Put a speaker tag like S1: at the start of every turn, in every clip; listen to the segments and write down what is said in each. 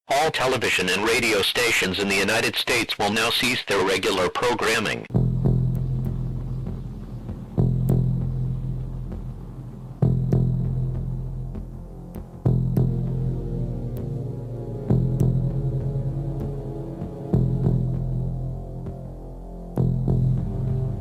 S1: All television and radio stations in the United States will now cease their regular programming.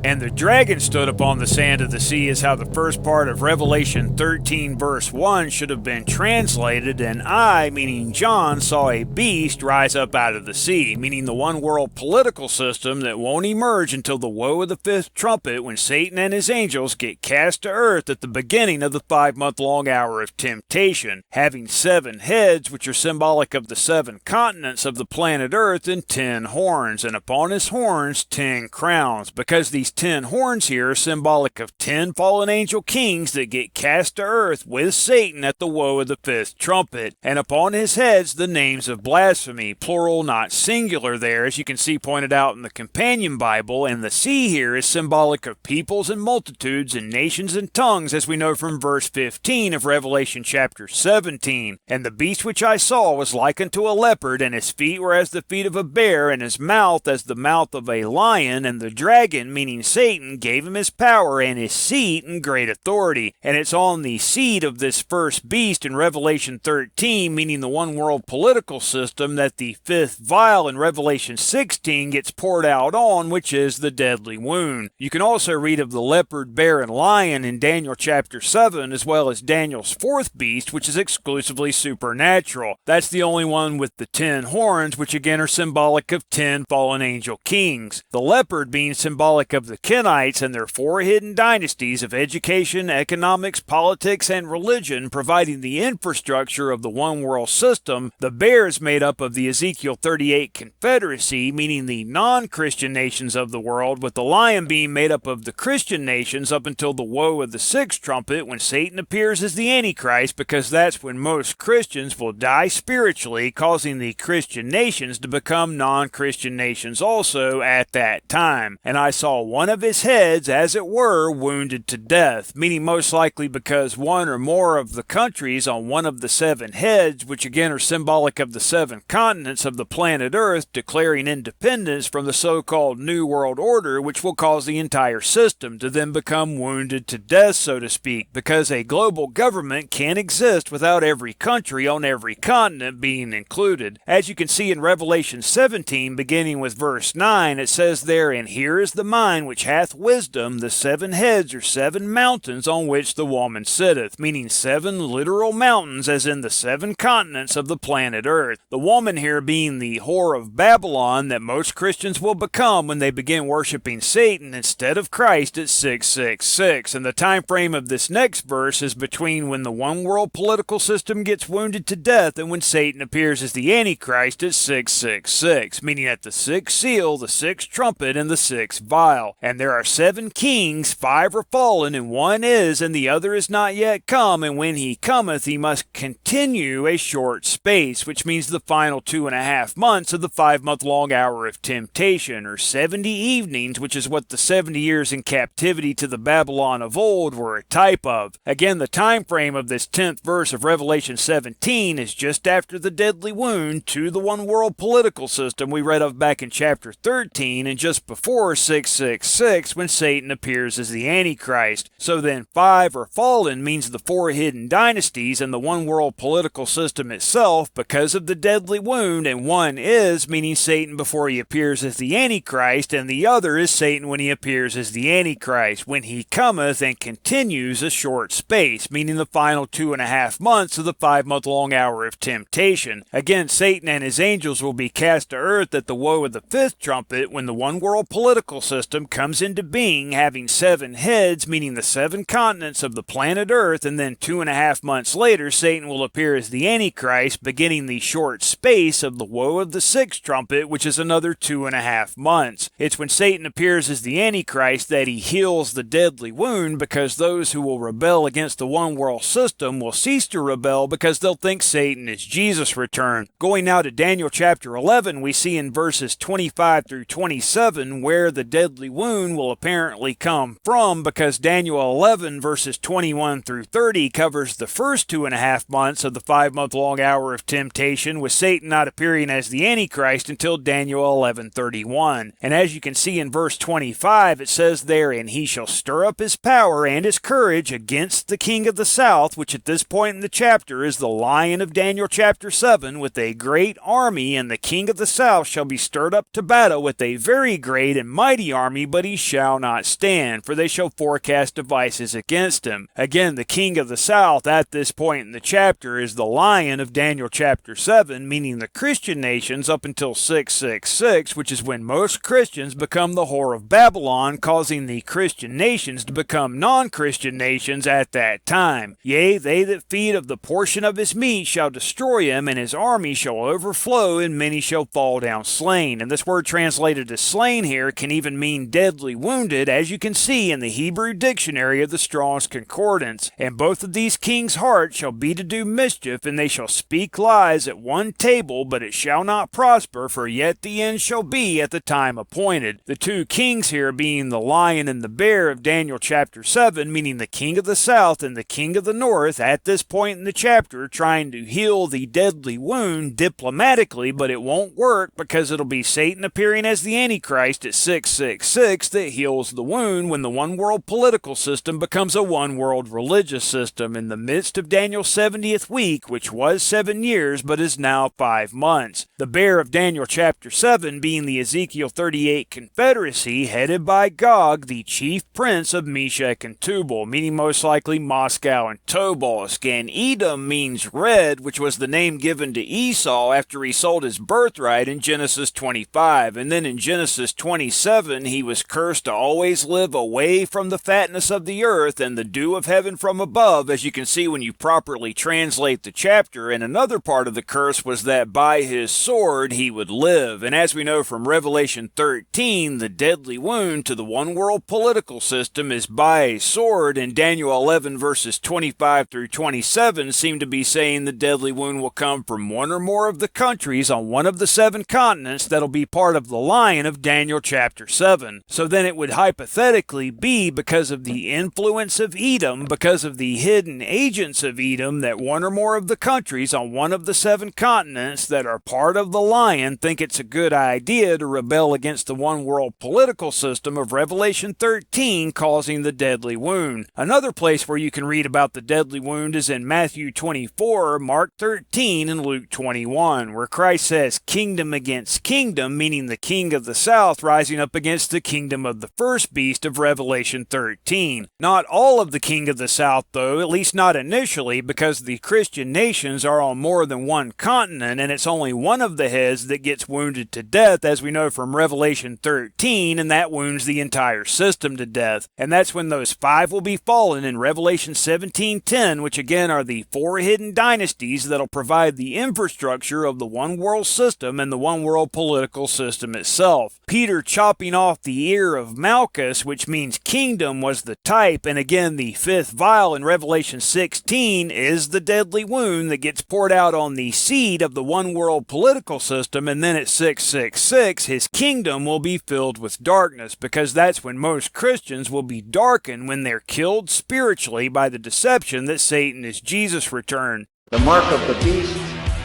S2: And the dragon stood upon the sand of the sea is how the first part of Revelation 13 verse 1 should have been translated, and I, meaning John, saw a beast rise up out of the sea, meaning the one world political system that won't emerge until the woe of the fifth trumpet, when Satan and his angels get cast to earth at the beginning of the 5-month-long hour of temptation, having 7 heads, which are symbolic of the 7 continents of the planet Earth, and 10 horns, and upon his horns 10 crowns, because these 10 horns here are symbolic of 10 fallen angel kings that get cast to earth with Satan at the woe of the fifth trumpet, and upon his heads the names of blasphemy, plural not singular there, as you can see pointed out in the Companion Bible, and the sea here is symbolic of peoples and multitudes and nations and tongues, as we know from verse 15 of Revelation chapter 17. And the beast which I saw was like unto a leopard, and his feet were as the feet of a bear, and his mouth as the mouth of a lion, and the dragon, meaning Satan, gave him his power and his seat and great authority. And it's on the seat of this first beast in Revelation 13, meaning the one world political system, that the 5th vial in Revelation 16 gets poured out on, which is the deadly wound. You can also read of the leopard, bear, and lion in Daniel chapter 7, as well as Daniel's 4th beast, which is exclusively supernatural. That's the only one with the 10 horns, which again are symbolic of 10 fallen angel kings. The leopard being symbolic of the Kenites and their 4 hidden dynasties of education, economics, politics, and religion, providing the infrastructure of the one world system. The bear is made up of the Ezekiel 38 Confederacy, meaning the non-Christian nations of the world, with the lion being made up of the Christian nations up until the woe of the 6th trumpet, when Satan appears as the Antichrist, because that's when most Christians will die spiritually, causing the Christian nations to become non-Christian nations also at that time. And I saw one of his heads, as it were, wounded to death, meaning most likely because one or more of the countries on one of the 7 heads, which again are symbolic of the 7 continents of the planet Earth, declaring independence from the so-called New World Order, which will cause the entire system to then become wounded to death, so to speak, because a global government can't exist without every country on every continent being included. As you can see in Revelation 17, beginning with verse 9, it says there, "And here is the mind which hath wisdom, the 7 heads are 7 mountains on which the woman sitteth," meaning 7 literal mountains, as in the 7 continents of the planet Earth. The woman here being the whore of Babylon that most Christians will become when they begin worshiping Satan instead of Christ at 666. And the time frame of this next verse is between when the one world political system gets wounded to death and when Satan appears as the Antichrist at 666, meaning at the 6th seal, the 6th trumpet, and the 6th vial. And there are 7 kings, 5 are fallen, and 1 is, and the other is not yet come, and when he cometh he must continue a short space, which means the final 2.5 months of the 5-month-long hour of temptation, or 70 evenings, which is what the 70 years in captivity to the Babylon of old were a type of. Again, the time frame of this 10th verse of Revelation 17 is just after the deadly wound to the one world political system we read of back in chapter 13, and just before 666, when Satan appears as the Antichrist. So then 5 are fallen means the 4 hidden dynasties and the one world political system itself because of the deadly wound, and 1 is, meaning Satan before he appears as the Antichrist, and the other is Satan when he appears as the Antichrist, when he cometh and continues a short space, meaning the final 2.5 months of the 5-month-long hour of temptation. Again, Satan and his angels will be cast to earth at the woe of the 5th trumpet, when the one world political system comes into being, having 7 heads, meaning the 7 continents of the planet Earth, and then 2.5 months later Satan will appear as the Antichrist, beginning the short space of the woe of the 6th trumpet, which is another 2.5 months. It's when Satan appears as the Antichrist that he heals the deadly wound, because those who will rebel against the one world system will cease to rebel because they'll think Satan is Jesus' return. Going now to Daniel chapter 11, we see in verses 25 through 27 where the deadly wound wound will apparently come from, because Daniel 11 verses 21 through 30 covers the first 2.5 months of the 5-month-long hour of temptation, with Satan not appearing as the Antichrist until Daniel 11:31. And as you can see in verse 25, it says there, "And he shall stir up his power and his courage against the king of the south," which at this point in the chapter is the lion of Daniel chapter 7, "with a great army, and the king of the south shall be stirred up to battle with a very great and mighty army, but he shall not stand, for they shall forecast devices against him." Again, the king of the south at this point in the chapter is the lion of Daniel chapter 7, meaning the Christian nations up until 666, which is when most Christians become the whore of Babylon, causing the Christian nations to become non-Christian nations at that time. "Yea, they that feed of the portion of his meat shall destroy him, and his army shall overflow, and many shall fall down slain." And this word translated as slain here can even mean deadly wounded, as you can see in the Hebrew dictionary of the Strong's Concordance. "And both of these kings' hearts shall be to do mischief, and they shall speak lies at one table, but it shall not prosper, for yet the end shall be at the time appointed." The two kings here being the lion and the bear of Daniel chapter 7, meaning the king of the south and the king of the north, at this point in the chapter trying to heal the deadly wound diplomatically, but it won't work because it'll be Satan appearing as the Antichrist at 666 that heals the wound when the one-world political system becomes a one-world religious system in the midst of Daniel's 70th week, which was 7 years but is now 5 months. The bear of Daniel chapter 7 being the Ezekiel 38 confederacy headed by Gog, the chief prince of Meshech and Tubal, meaning most likely Moscow and Tobolsk. And Edom means red, which was the name given to Esau after he sold his birthright in Genesis 25. And then in Genesis 27, he was cursed to always live away from the fatness of the earth and the dew of heaven from above, as you can see when you properly translate the chapter. And another part of the curse was that by his sword he would live. And as we know from Revelation 13, the deadly wound to the one-world political system is by a sword, and Daniel 11 verses 25 through 27 seem to be saying the deadly wound will come from one or more of the countries on one of the 7 continents that'll be part of the lion of Daniel chapter 7. So then it would hypothetically be because of the influence of Edom, because of the hidden agents of Edom, that one or more of the countries on one of the 7 continents that are part of the lion think it's a good idea to rebel against the one-world political system of Revelation 13, causing the deadly wound. Another place where you can read about the deadly wound is in Matthew 24, Mark 13, and Luke 21, where Christ says kingdom against kingdom, meaning the king of the south rising up against the kingdom of the first beast of Revelation 13. Not all of the king of the south, though, at least not initially, because the Christian nations are on more than one continent, and it's only one of the heads that gets wounded to death, as we know from Revelation 13, and that wounds the entire system to death. And that's when those 5 will be fallen in Revelation 17:10, which again are the 4 hidden dynasties that'll provide the infrastructure of the one-world system and the one-world political system itself. Peter chopping off the ear of Malchus, which means kingdom, was the type, and again the 5th vial in Revelation 16 is the deadly wound that gets poured out on the seed of the one-world political system, and then at 666 his kingdom will be filled with darkness, because that's when most Christians will be darkened when they're killed spiritually by the deception that Satan is Jesus' return.
S3: The mark of the beast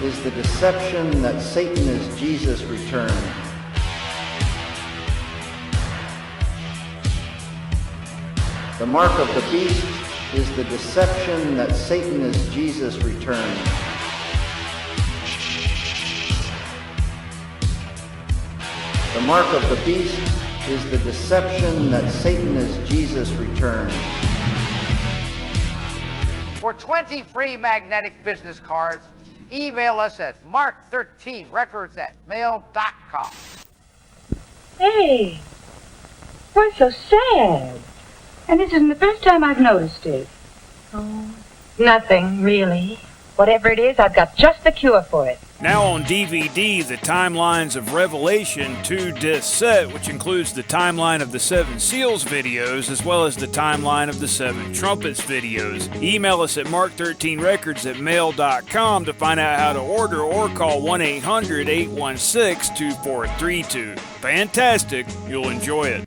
S3: is the deception that Satan is Jesus' return. The mark of the beast is the deception that Satan is Jesus' return. The mark of the beast is the deception that Satan is Jesus' return.
S4: For 20 free magnetic business cards, email us at mark13records@mail.com.
S5: Hey, why so sad? And this isn't the first time I've noticed it. Oh, nothing, really. Whatever it is, I've got just the cure for it.
S2: Now on DVD, the Timelines of Revelation 2-disc set, which includes the timeline of the 7 Seals videos, as well as the timeline of the 7 Trumpets videos. Email us at mark13records@mail.com to find out how to order, or call 1-800-816-2432. Fantastic, you'll enjoy it.